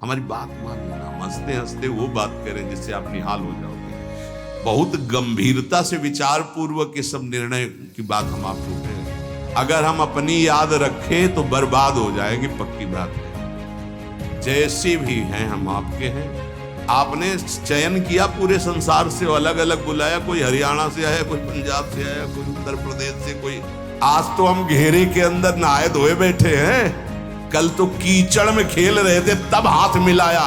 हमारी बात मान लेना। हम हंसते हंसते वो बात करें जिससे आप निहाल हो जाओगे। बहुत गंभीरता से विचार पूर्वक ये सब निर्णय की बात हम आपको करें। अगर हम अपनी याद रखें तो बर्बाद हो जाएगी, पक्की बात है। जैसे भी हैं हम आपके हैं। आपने चयन किया पूरे संसार से, अलग अलग बुलाया, कोई हरियाणा से आया, कोई पंजाब से आया, कोई उत्तर प्रदेश से, कोई। आज तो हम घेरे के अंदर नहाए धोए बैठे हैं, कल तो कीचड़ में खेल रहे थे तब हाथ मिलाया।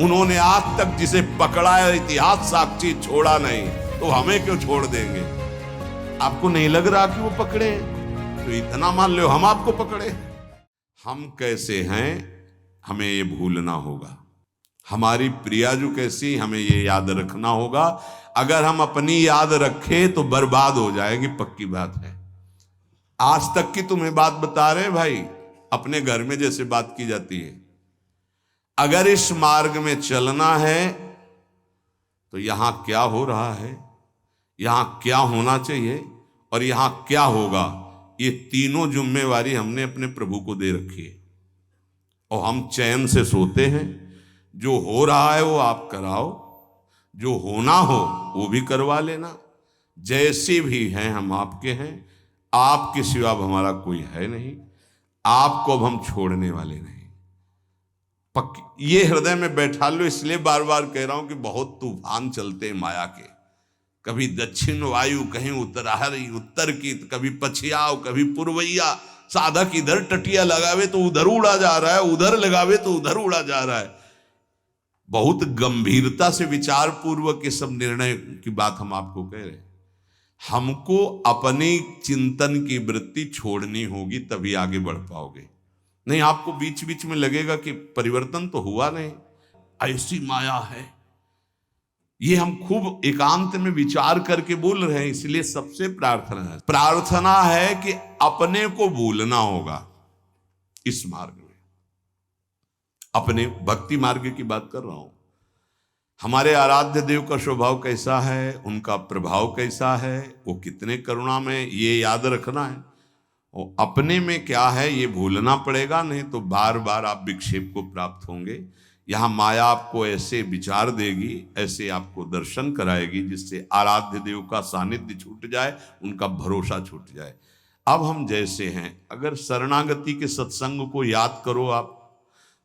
उन्होंने आज तक जिसे पकड़ा है इतिहास साक्षी छोड़ा नहीं, तो हमें क्यों छोड़ देंगे? आपको नहीं लग रहा कि वो पकड़े? तो इतना मान लो हम आपको पकड़े। हम कैसे हैं हमें ये भूलना होगा। हमारी प्रियाजू कैसी हमें ये याद रखना होगा। अगर हम अपनी याद रखें तो बर्बाद हो जाएगी, पक्की बात है। आज तक की तुम्हें बात बता रहे हैं भाई, अपने घर में जैसे बात की जाती है। अगर इस मार्ग में चलना है तो यहां क्या हो रहा है, यहां क्या होना चाहिए और यहां क्या होगा, ये तीनों जिम्मेवारी हमने अपने प्रभु को दे रखी है। और हम चैन से सोते हैं। जो हो रहा है वो आप कराओ, जो होना हो वो भी करवा लेना। जैसे भी हैं हम आपके हैं, आपके सिवा अब हमारा कोई है नहीं। आपको अब हम छोड़ने वाले नहीं, पक्की। ये हृदय में बैठा लो। इसलिए बार बार कह रहा हूं कि बहुत तूफान चलते हैं माया के। कभी दक्षिण वायु, कहीं उत्तर की, कभी पछियाव, कभी पुरवैया। साधक इधर टटिया लगावे तो उधर उड़ा जा रहा है, उधर लगावे तो उधर उड़ा जा रहा है। बहुत गंभीरता से विचार पूर्वक ये सब निर्णय की बात हम आपको कह रहे हैं। हमको अपनी चिंतन की वृत्ति छोड़नी होगी, तभी आगे बढ़ पाओगे। नहीं, आपको बीच बीच में लगेगा कि परिवर्तन तो हुआ नहीं, ऐसी माया है। ये हम खूब एकांत में विचार करके बोल रहे हैं। इसलिए सबसे प्रार्थना है कि अपने को भूलना होगा इस मार्ग में। अपने भक्ति मार्ग की बात कर रहा हूं। हमारे आराध्य देव का स्वभाव कैसा है, उनका प्रभाव कैसा है, वो कितने करुणा में, ये याद रखना है। और अपने में क्या है ये भूलना पड़ेगा, नहीं तो बार बार आप विक्षेप को प्राप्त होंगे। यहाँ माया आपको ऐसे विचार देगी, ऐसे आपको दर्शन कराएगी, जिससे आराध्य देव का सानिध्य छूट जाए, उनका भरोसा छूट जाए। अब हम जैसे हैं, अगर शरणागति के सत्संग को याद करो आप,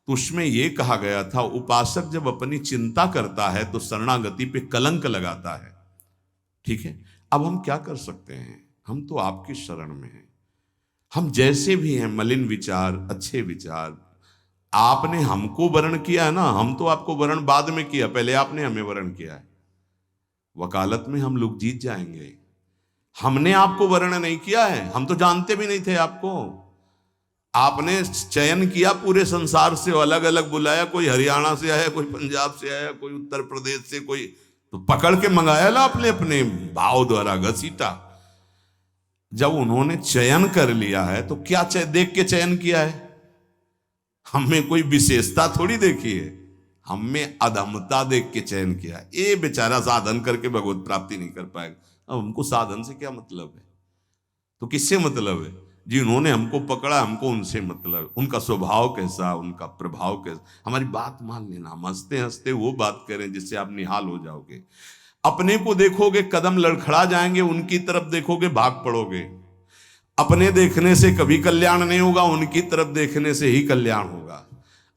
तो उसमें यह कहा गया था, उपासक जब अपनी चिंता करता है तो शरणागति पे कलंक लगाता है। ठीक है, अब हम क्या कर सकते हैं? हम तो आपकी शरण में हैं। हम जैसे भी हैं, मलिन विचार, अच्छे विचार, आपने हमको वर्ण किया है ना, हम तो आपको वर्ण बाद में किया, पहले आपने हमें वर्ण किया है। वकालत में हम लोग जीत जाएंगे। हमने आपको वर्ण नहीं किया है, हम तो जानते भी नहीं थे आपको। आपने चयन किया पूरे संसार से, अलग अलग बुलाया, कोई हरियाणा से आया, कोई पंजाब से आया, कोई उत्तर प्रदेश से, कोई तो पकड़ के मंगाया ला, अपने अपने भाव द्वारा घसीटा। जब उन्होंने चयन कर लिया है तो क्या देख के चयन किया है? हमें कोई विशेषता थोड़ी देखी है, हमें अधमता देख के चयन किया है। ये बेचारा साधन करके भगवत प्राप्ति नहीं कर पाएगा। अब हमको साधन से क्या मतलब है? तो किससे मतलब है? जिन्होंने हमको पकड़ा, हमको उनसे मतलब। उनका स्वभाव कैसा, उनका प्रभाव कैसा, हमारी बात मान लेना। हम हंसते हंसते वो बात करें जिससे आप निहाल हो जाओगे। अपने को देखोगे कदम लड़खड़ा जाएंगे, उनकी तरफ देखोगे भाग पड़ोगे। अपने देखने से कभी कल्याण नहीं होगा, उनकी तरफ देखने से ही कल्याण होगा।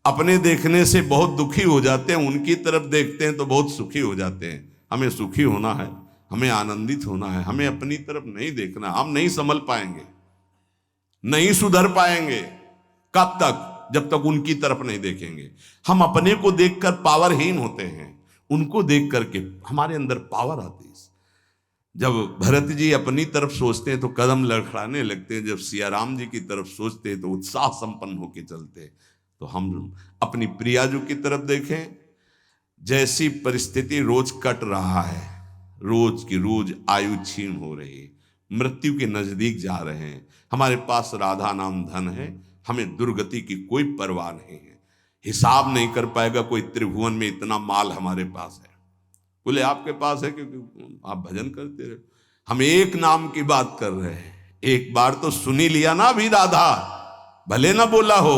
अपने देखने से बहुत दुखी हो जाते हैं, उनकी तरफ देखते हैं तो बहुत सुखी हो जाते हैं। हमें सुखी होना है, हमें आनंदित होना है, हमें अपनी तरफ नहीं देखना। हम नहीं संभल पाएंगे, नहीं सुधर पाएंगे। कब तक? जब तक उनकी तरफ नहीं देखेंगे। हम अपने को देखकर पावरहीन होते हैं, उनको देख करके हमारे अंदर पावर आती है। जब भरत जी अपनी तरफ सोचते हैं तो कदम लड़खड़ाने लगते हैं, जब सिया राम जी की तरफ सोचते हैं तो उत्साह संपन्न होकर चलते हैं। तो हम अपनी प्रियाजू की तरफ देखें। जैसी परिस्थिति रोज कट रहा है, रोज की रोज आयु क्षीण हो रही है, मृत्यु के नजदीक जा रहे हैं। हमारे पास राधा नाम धन है, हमें दुर्गति की कोई परवाह नहीं है। हिसाब नहीं कर पाएगा कोई त्रिभुवन में इतना माल हमारे पास है। बोले आपके पास है क्योंकि आप भजन करते रहे। हम एक नाम की बात कर रहे हैं। एक बार तो सुनी लिया ना अभी राधा, भले ना बोला हो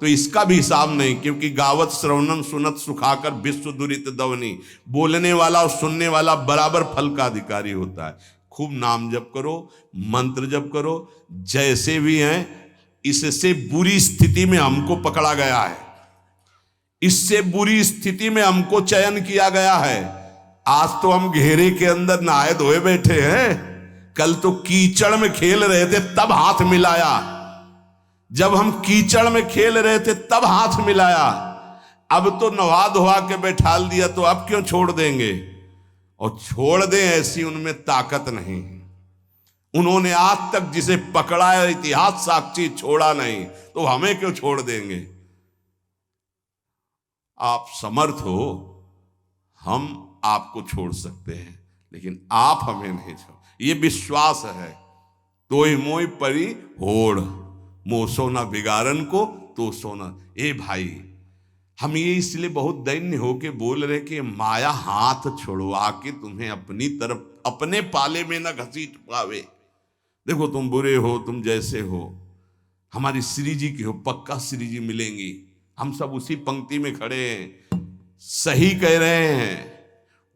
तो इसका भी हिसाब नहीं, क्योंकि गावत श्रवणम सुनत सुखाकर विश्व दुरित दवनी, बोलने वाला और सुनने वाला बराबर फल का अधिकारी होता है। खूब नाम जप करो, मंत्र जप करो, जैसे भी हैं। इससे बुरी स्थिति में हमको पकड़ा गया है, इससे बुरी स्थिति में हमको चयन किया गया है। आज तो हम घेरे के अंदर नहाए धोए बैठे हैं, कल तो कीचड़ में खेल रहे थे तब हाथ मिलाया। जब हम कीचड़ में खेल रहे थे तब हाथ मिलाया, अब तो नहा धोआ के बैठाल दिया, तो अब क्यों छोड़ देंगे? और छोड़ दें ऐसी उनमें ताकत नहीं। उन्होंने आज तक जिसे पकड़ा है इतिहास साक्षी छोड़ा नहीं, तो हमें क्यों छोड़ देंगे? आप समर्थ हो, हम आपको छोड़ सकते हैं, लेकिन आप हमें नहीं छोड़। ये विश्वास है। तोय मोय परी होड़, मोह सोना बिगाड़न को तो सोना। ए भाई, हम ये इसलिए बहुत दैन्य होके बोल रहे कि माया हाथ छोड़वा के तुम्हें अपनी तरफ, अपने पाले में न घसीट पावे। देखो तुम बुरे हो, तुम जैसे हो, हमारी श्री जी की हो, पक्का श्री जी मिलेंगी। हम सब उसी पंक्ति में खड़े हैं। सही कह रहे हैं,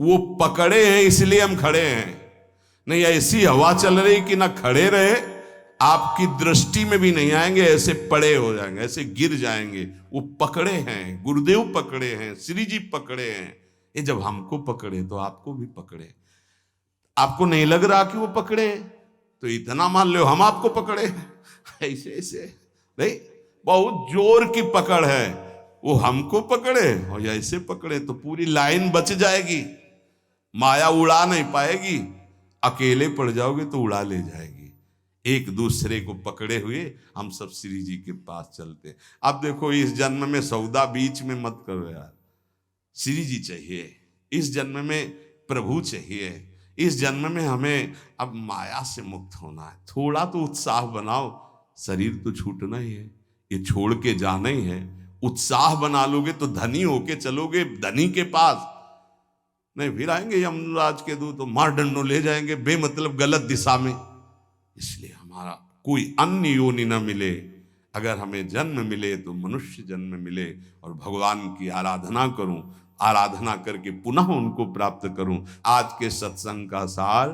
वो पकड़े हैं इसलिए हम खड़े हैं। नहीं ऐसी हवा चल रही कि ना खड़े रहे, आपकी दृष्टि में भी नहीं आएंगे, ऐसे पड़े हो जाएंगे, ऐसे गिर जाएंगे। वो पकड़े हैं, गुरुदेव पकड़े हैं, श्री जी पकड़े हैं। ये जब हमको पकड़े तो आपको भी पकड़े। आपको नहीं लग रहा कि वो पकड़े, तो इतना मान लो हम आपको पकड़े। ऐसे ऐसे नहीं, बहुत जोर की पकड़ है। वो हमको पकड़े और ऐसे पकड़े तो पूरी लाइन बच जाएगी, माया उड़ा नहीं पाएगी। अकेले पड़ जाओगे तो उड़ा ले जाएगी। एक दूसरे को पकड़े हुए हम सब श्री जी के पास चलते। अब देखो, इस जन्म में सौदा बीच में मत करो यार। श्री जी चाहिए, इस जन्म में प्रभु चाहिए, इस जन्म में हमें अब माया से मुक्त होना है। थोड़ा तो उत्साह बनाओ, शरीर तो छूटना ही है, ये छोड़ के जाना ही है। उत्साह बना लोगे तो धनी होके चलोगे धनी के पास, नहीं फिर आएंगे यमराज के दूत तो मार डंडो ले जाएंगे बेमतलब गलत दिशा में। इसलिए हमारा कोई अन्य योनि न मिले, अगर हमें जन्म मिले तो मनुष्य जन्म मिले और भगवान की आराधना करूं, आराधना करके पुनः उनको प्राप्त करूं। आज के सत्संग का सार,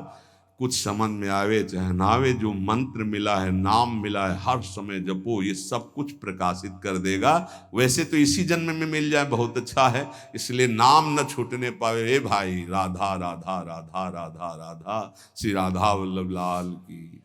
कुछ समझ में आवे चाहे ना आवे, जो मंत्र मिला है, नाम मिला है, हर समय जपो, ये सब कुछ प्रकाशित कर देगा। वैसे तो इसी जन्म में मिल जाए बहुत अच्छा है, इसलिए नाम न छूटने पावे। हे भाई, राधा राधा राधा राधा राधा, श्री राधा वल्लभ लाल की।